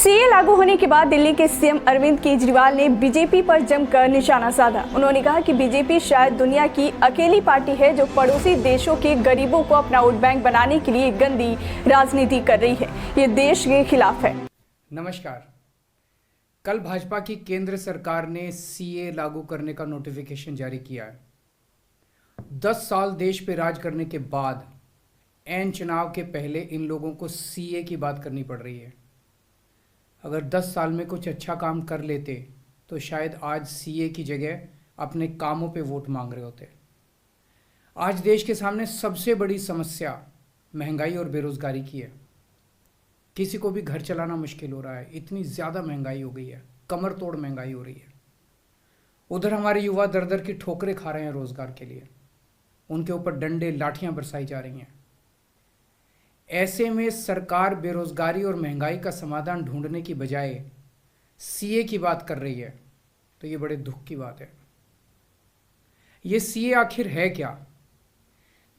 CA लागू होने के बाद दिल्ली के सीएम अरविंद केजरीवाल ने बीजेपी पर जमकर निशाना साधा। उन्होंने कहा कि बीजेपी शायद दुनिया की अकेली पार्टी है जो पड़ोसी देशों के गरीबों को अपना वोट बैंक बनाने के लिए गंदी राजनीति कर रही है। ये देश के खिलाफ है। नमस्कार। कल भाजपा की केंद्र सरकार ने सीए लागू करने का नोटिफिकेशन जारी किया है। 10 साल देश पे राज करने के बाद ऐन चुनाव के पहले इन लोगों को सीए की बात करनी पड़ रही है। अगर 10 साल में कुछ अच्छा काम कर लेते तो शायद आज सीए की जगह अपने कामों पे वोट मांग रहे होते। आज देश के सामने सबसे बड़ी समस्या महंगाई और बेरोजगारी की है। किसी को भी घर चलाना मुश्किल हो रहा है, इतनी ज़्यादा महंगाई हो गई है, कमर तोड़ महंगाई हो रही है। उधर हमारे युवा दर दर की ठोकरें खा रहे हैं रोजगार के लिए, उनके ऊपर डंडे लाठियां बरसाई जा रही हैं। ऐसे में सरकार बेरोजगारी और महंगाई का समाधान ढूंढने की बजाय सीए की बात कर रही है, तो ये बड़े दुख की बात है। ये सीए आखिर है क्या?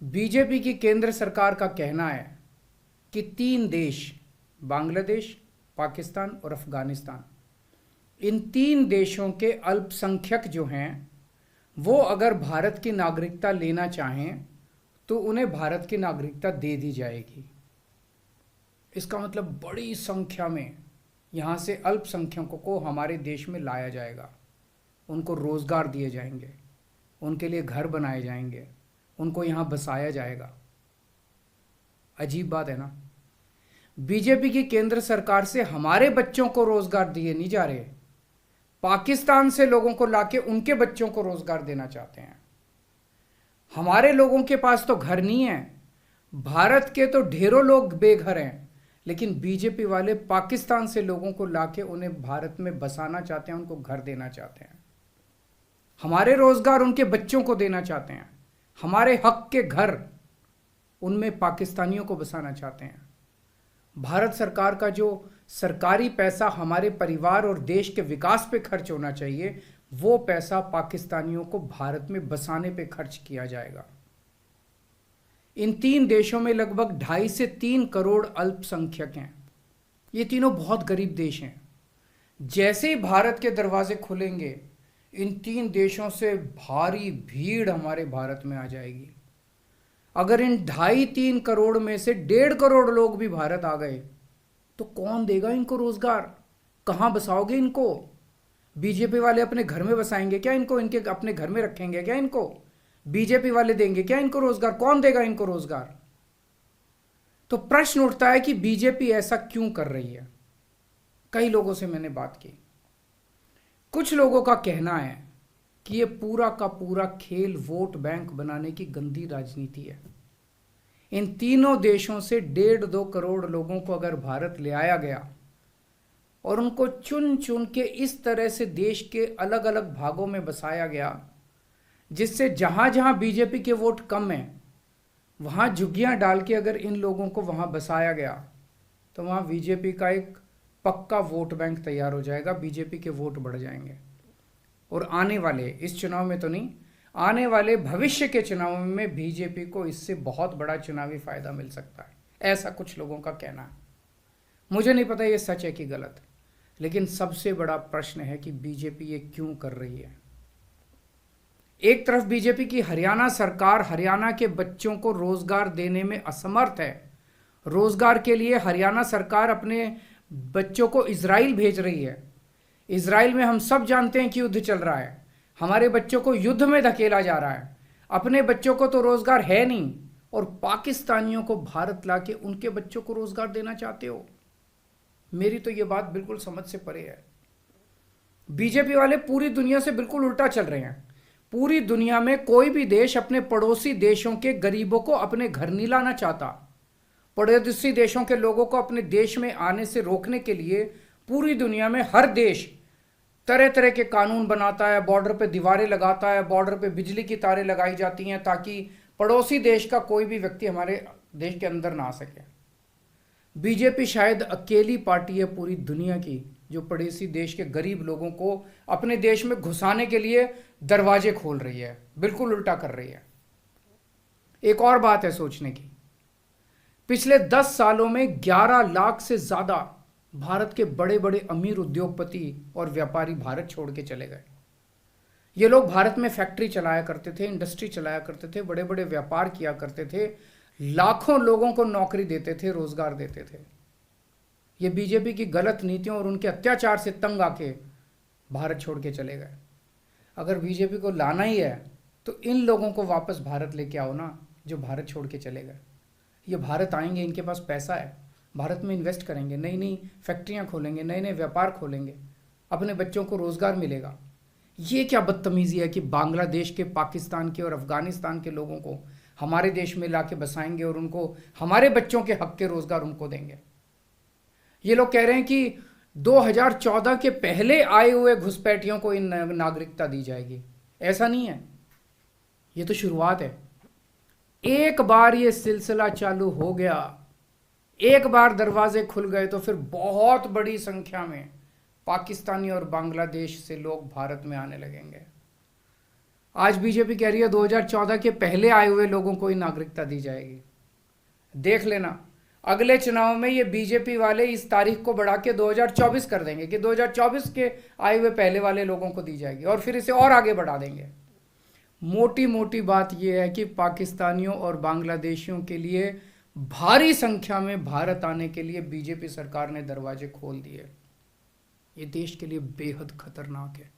बीजेपी की केंद्र सरकार का कहना है कि 3 देश, बांग्लादेश, पाकिस्तान और अफगानिस्तान, इन 3 देशों के अल्पसंख्यक जो हैं वो अगर भारत की नागरिकता लेना चाहें तो उन्हें भारत की नागरिकता दे दी जाएगी। इसका मतलब बड़ी संख्या में यहाँ से अल्पसंख्यकों को हमारे देश में लाया जाएगा, उनको रोजगार दिए जाएंगे, उनके लिए घर बनाए जाएंगे, उनको यहाँ बसाया जाएगा। अजीब बात है ना। बीजेपी की केंद्र सरकार से हमारे बच्चों को रोजगार दिए नहीं जा रहे, पाकिस्तान से लोगों को लाके उनके बच्चों को रोजगार देना चाहते हैं। हमारे लोगों के पास तो घर नहीं है, भारत के तो ढेरों लोग बेघर हैं, लेकिन बीजेपी वाले पाकिस्तान से लोगों को लाके उन्हें भारत में बसाना चाहते हैं, उनको घर देना चाहते हैं। हमारे रोजगार उनके बच्चों को देना चाहते हैं, हमारे हक के घर उनमें पाकिस्तानियों को बसाना चाहते हैं। भारत सरकार का जो सरकारी पैसा हमारे परिवार और देश के विकास पे खर्च होना चाहिए, वो पैसा पाकिस्तानियों को भारत में बसाने पे खर्च किया जाएगा। इन 3 देशों में लगभग 2.5 से 3 करोड़ अल्पसंख्यक हैं। ये तीनों बहुत गरीब देश हैं। जैसे ही भारत के दरवाजे खुलेंगे, इन 3 देशों से भारी भीड़ हमारे भारत में आ जाएगी। अगर इन 2.5-3 करोड़ में से 1.5 करोड़ लोग भी भारत आ गए तो कौन देगा इनको रोजगार? कहाँ बसाओगे इनको? बीजेपी वाले अपने घर में बसाएंगे क्या इनको? इनके अपने घर में रखेंगे क्या इनको? बीजेपी वाले देंगे क्या इनको रोजगार? कौन देगा इनको रोजगार? तो प्रश्न उठता है कि बीजेपी ऐसा क्यों कर रही है। कई लोगों से मैंने बात की, कुछ लोगों का कहना है कि ये पूरा का पूरा खेल वोट बैंक बनाने की गंदी राजनीति है। इन तीनों देशों से 1.5-2 करोड़ लोगों को अगर भारत ले आया गया और उनको चुन चुन के इस तरह से देश के अलग अलग भागों में बसाया गया, जिससे जहां जहां बीजेपी के वोट कम हैं वहां झुग्गियां डाल के अगर इन लोगों को वहां बसाया गया तो वहां बीजेपी का एक पक्का वोट बैंक तैयार हो जाएगा, बीजेपी के वोट बढ़ जाएंगे। और आने वाले इस चुनाव में तो नहीं, आने वाले भविष्य के चुनाव में बीजेपी को इससे बहुत बड़ा चुनावी फायदा मिल सकता है, ऐसा कुछ लोगों का कहना है। मुझे नहीं पता ये सच है कि गलत, लेकिन सबसे बड़ा प्रश्न है कि बीजेपी ये क्यों कर रही है। एक तरफ बीजेपी की हरियाणा सरकार हरियाणा के बच्चों को रोजगार देने में असमर्थ है। रोजगार के लिए हरियाणा सरकार अपने बच्चों को इजराइल भेज रही है। इजराइल में हम सब जानते हैं कि युद्ध चल रहा है, हमारे बच्चों को युद्ध में धकेला जा रहा है। अपने बच्चों को तो रोजगार है नहीं और पाकिस्तानियों को भारत लाके उनके बच्चों को रोजगार देना चाहते हो। मेरी तो ये बात बिल्कुल समझ से परे है। बीजेपी वाले पूरी दुनिया से बिल्कुल उल्टा चल रहे हैं। पूरी दुनिया में कोई भी देश अपने पड़ोसी देशों के गरीबों को अपने घर नहीं लाना चाहता। पड़ोसी देशों के लोगों को अपने देश में आने से रोकने के लिए पूरी दुनिया में हर देश तरह तरह के कानून बनाता है, बॉर्डर पे दीवारें लगाता है, बॉर्डर पे बिजली की तारें लगाई जाती हैं ताकि पड़ोसी देश का कोई भी व्यक्ति हमारे देश के अंदर ना आ सके। बीजेपी शायद अकेली पार्टी है पूरी दुनिया की जो पड़ोसी देश के गरीब लोगों को अपने देश में घुसाने के लिए दरवाजे खोल रही है, बिल्कुल उल्टा कर रही है। एक और बात है सोचने की, पिछले 10 सालों में 11 लाख से ज्यादा भारत के बड़े बड़े अमीर उद्योगपति और व्यापारी भारत छोड़ के चले गए। ये लोग भारत में फैक्ट्री चलाया करते थे, इंडस्ट्री चलाया करते थे, बड़े बड़े व्यापार किया करते थे, लाखों लोगों को नौकरी देते थे, रोजगार देते थे। ये बीजेपी की गलत नीतियों और उनके अत्याचार से तंग आके भारत छोड़ के चले गए। अगर बीजेपी को लाना ही है तो इन लोगों को वापस भारत लेके आओ ना, जो भारत छोड़ के चले गए। ये भारत आएंगे, इनके पास पैसा है, भारत में इन्वेस्ट करेंगे, नई नई फैक्ट्रियां खोलेंगे, नए नए व्यापार खोलेंगे, अपने बच्चों को रोजगार मिलेगा। ये क्या बदतमीजी है कि बांग्लादेश के, पाकिस्तान के और अफगानिस्तान के लोगों को हमारे देश में लाके बसाएंगे और उनको हमारे बच्चों के हक के रोजगार उनको देंगे। ये लोग कह रहे हैं कि 2014 के पहले आए हुए घुसपैठियों को इन नागरिकता दी जाएगी। ऐसा नहीं है, ये तो शुरुआत है। एक बार ये सिलसिला चालू हो गया, एक बार दरवाजे खुल गए तो फिर बहुत बड़ी संख्या में पाकिस्तानी और बांग्लादेश से लोग भारत में आने लगेंगे। आज बीजेपी कह रही है 2014 के पहले आए हुए लोगों को ही नागरिकता दी जाएगी। देख लेना, अगले चुनाव में ये बीजेपी वाले इस तारीख को बढ़ा के 2024 कर देंगे कि 2024 के आए हुए पहले वाले लोगों को दी जाएगी और फिर इसे और आगे बढ़ा देंगे। मोटी मोटी बात यह है कि पाकिस्तानियों और बांग्लादेशियों के लिए भारी संख्या में भारत आने के लिए बीजेपी सरकार ने दरवाजे खोल दिए। ये देश के लिए बेहद खतरनाक है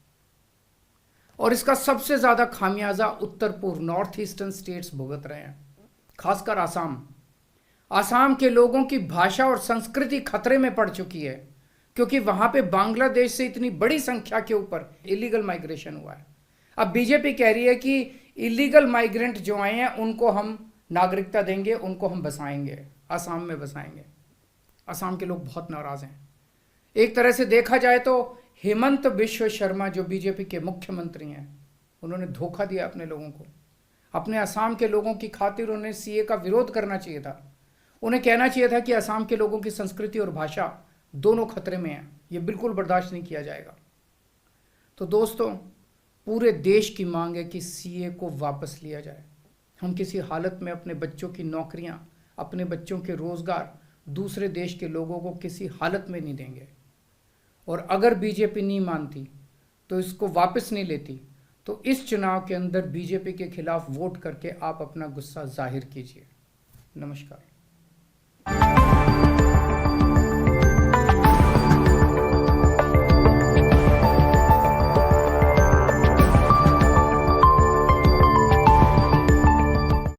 और इसका सबसे ज्यादा खामियाजा उत्तर पूर्व, नॉर्थ ईस्टर्न स्टेट्स भुगत रहे हैं, खासकर आसाम। आसाम के लोगों की भाषा और संस्कृति खतरे में पड़ चुकी है क्योंकि वहां पे बांग्लादेश से इतनी बड़ी संख्या के ऊपर इलीगल माइग्रेशन हुआ है। अब बीजेपी कह रही है कि इलीगल माइग्रेंट जो आए हैं उनको हम नागरिकता देंगे, उनको हम बसाएंगे, आसाम में बसाएंगे। आसाम के लोग बहुत नाराज हैं। एक तरह से देखा जाए तो हेमंत बिश्व शर्मा जो बीजेपी के मुख्यमंत्री हैं, उन्होंने धोखा दिया अपने लोगों को। अपने असम के लोगों की खातिर उन्हें सीए का विरोध करना चाहिए था। उन्हें कहना चाहिए था कि असम के लोगों की संस्कृति और भाषा दोनों खतरे में है, ये बिल्कुल बर्दाश्त नहीं किया जाएगा। तो दोस्तों, पूरे देश की मांग है कि सीए को वापस लिया जाए। हम किसी हालत में अपने बच्चों की नौकरियां, अपने बच्चों के रोजगार दूसरे देश के लोगों को किसी हालत में नहीं देंगे। और अगर बीजेपी नहीं मानती तो इसको वापस नहीं लेती तो इस चुनाव के अंदर बीजेपी के खिलाफ वोट करके आप अपना गुस्सा जाहिर कीजिए। नमस्कार।